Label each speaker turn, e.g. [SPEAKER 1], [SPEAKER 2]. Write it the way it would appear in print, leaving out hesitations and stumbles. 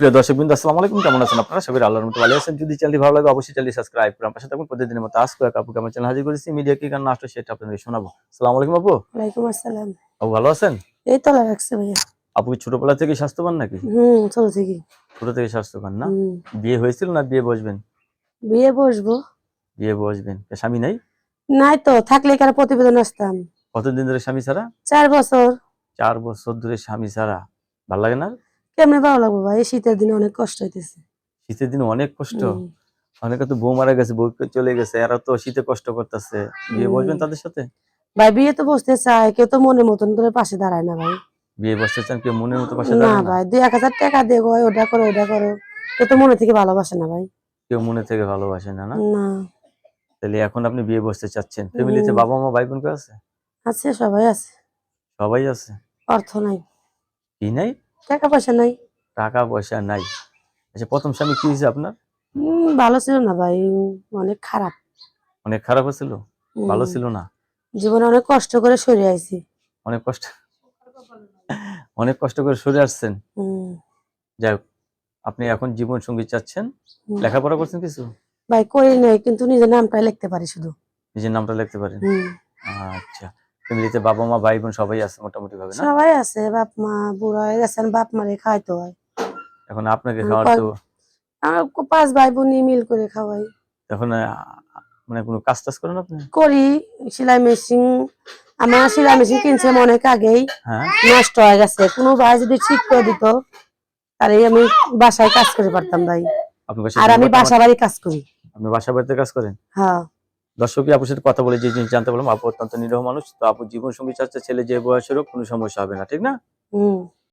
[SPEAKER 1] প্রিয় দর্শকবৃন্দ, আসসালামু আলাইকুম। কেমন আছেন আপনারা? সবাই আল্লাহর রহমতে ভালো আছেন। যদি চ্যানেলটি ভালো লাগে অবশ্যই চ্যানেলটি সাবস্ক্রাইব করুন। পাশে থাকুন প্রতিদিনের মতো আজকে এক আপুকে আমার চ্যানেল হাজির করেছি। মিডিয়া কি কারণে আসলে সেটা আপনাদের শোনাবো। আসসালামু আলাইকুম আপু।
[SPEAKER 2] ওয়ালাইকুম আসসালাম।
[SPEAKER 1] আপু ভালো আছেন?
[SPEAKER 2] এই তো রাখছে ভাইয়া।
[SPEAKER 1] আপু কি ছোটবেলা থেকে স্বাস্থ্যবান নাকি?
[SPEAKER 2] ছোট থেকে।
[SPEAKER 1] ছোট থেকে স্বাস্থ্যবান না?
[SPEAKER 2] হুম।
[SPEAKER 1] বিয়ে হয়েছিল না বিয়ে বসবেন?
[SPEAKER 2] বিয়ে বসবো।
[SPEAKER 1] বিয়ে বসবেন। স্বামী নাই?
[SPEAKER 2] নাই তো, থাকলে কার প্রতিবেদন আসতাম।
[SPEAKER 1] কতদিন ধরে স্বামী ছাড়া?
[SPEAKER 2] 4 বছর।
[SPEAKER 1] 4 বছর ধরে স্বামী ছাড়া। ভাল লাগে না?
[SPEAKER 2] কেমনে ভালো লাগবো ভাই, এই শীতের দিনে অনেক কষ্ট হইতেছে।
[SPEAKER 1] শীতের দিনে অনেক কষ্ট।
[SPEAKER 2] হুম।
[SPEAKER 1] অনেকে তো বউ মারা গেছে, বউ চলে গেছে, এরা তো শীতে কষ্ট করতেছে। বিয়ে বসবেন
[SPEAKER 2] হুম।
[SPEAKER 1] তাদের সাথে?
[SPEAKER 2] ভাই বিয়ে তো বসতে চায়, কেউ তো মনের মতন করে পাশে দাঁড়ায় না ভাই।
[SPEAKER 1] বিয়ে বসতে চান, কেউ মনের মতো পাশে
[SPEAKER 2] না
[SPEAKER 1] দাঁড়ায় না?
[SPEAKER 2] ভাই, 2-1000 টাকা দিয়ে কয় ওটা করো ওটা করো, কেউ তো মনে থেকে ভালোবাসে না ভাই।
[SPEAKER 1] কেউ মনে থেকে ভালোবাসে না, না?
[SPEAKER 2] না।
[SPEAKER 1] তাহলে এখন আপনি বিয়ে বসতে চাচ্ছেন। ফ্যামিলিতে
[SPEAKER 2] হুম।
[SPEAKER 1] বাবা মা ভাই বোন কেউ আছে?
[SPEAKER 2] আছে, সবাই আছে।
[SPEAKER 1] সবাই আছে।
[SPEAKER 2] অর্থ নাই।
[SPEAKER 1] কি নাই?
[SPEAKER 2] টাকা পয়সা নাই।
[SPEAKER 1] টাকা পয়সা নাই। আচ্ছা, প্রথম স্বামী কি হয়েছে আপনার?
[SPEAKER 2] ভালো ছিল না ভাই, অনেক খারাপ।
[SPEAKER 1] অনেক খারাপ ছিল? ভালো
[SPEAKER 2] হুম।
[SPEAKER 1] ছিল না?
[SPEAKER 2] জীবনে অনেক কষ্ট করে সরে আইছি।
[SPEAKER 1] অনেক কষ্ট অনেক কষ্ট করে সরে আসছেন।
[SPEAKER 2] হুম।
[SPEAKER 1] যাই হোক, আপনি এখন জীবন সঙ্গী চাচ্ছেন।
[SPEAKER 2] হুম।
[SPEAKER 1] লেখাপড়া করছেন কিছু?
[SPEAKER 2] ভাই করি নাই, কিন্তু নিজের নামটাই লিখতে পারি শুধু।
[SPEAKER 1] নিজের নামটা লিখতে পারেন?
[SPEAKER 2] হুম।
[SPEAKER 1] আচ্ছা। ফ্যামিলিতে বাবা মা ভাই বোন সবাই আছে মোটামুটি ভাবে, না?
[SPEAKER 2] সবাই আছে, বাপ মা বুড়া হয়ে গেছেন, বাপ মারে খাইতে হয়।
[SPEAKER 1] এখন আপনাকে
[SPEAKER 2] আমি
[SPEAKER 1] খাওয়ার তো
[SPEAKER 2] আমরা 5 ভাই বোন মিল করে খাওয়াই।
[SPEAKER 1] এখন মানে কোনো কাজ টাজ করেন আপনি?
[SPEAKER 2] করি। সেলাই মেশিন, আমার সেলাই মেশিন কিনছিলাম অনেক আগেই,
[SPEAKER 1] হ্যাঁ।
[SPEAKER 2] নষ্ট হয়ে গেছে। কোনো ভাই যদি ঠিক করে দিত তাহলে আমি বাসায় কাজ করে পারতাম ভাই।
[SPEAKER 1] আপনি বাসায়
[SPEAKER 2] আর
[SPEAKER 1] দিতে
[SPEAKER 2] আমি
[SPEAKER 1] পারতেন
[SPEAKER 2] বাসা
[SPEAKER 1] আমাকে?
[SPEAKER 2] বাড়ি কাজ করি।
[SPEAKER 1] আপনি বাসা বাড়িতে কাজ করেন?
[SPEAKER 2] হ্যাঁ।
[SPEAKER 1] দর্শকই আপুর সাথে কথা বলে যে জিনিস জানতে পারলাম, আপু অত্যন্ত নিরীহ মানুষ। তো আপু জীবন সঙ্গী চাচ্ছে, ছেলে যে বয়সের হোক কোনো সমস্যা হবে না, ঠিক না?
[SPEAKER 2] হুম।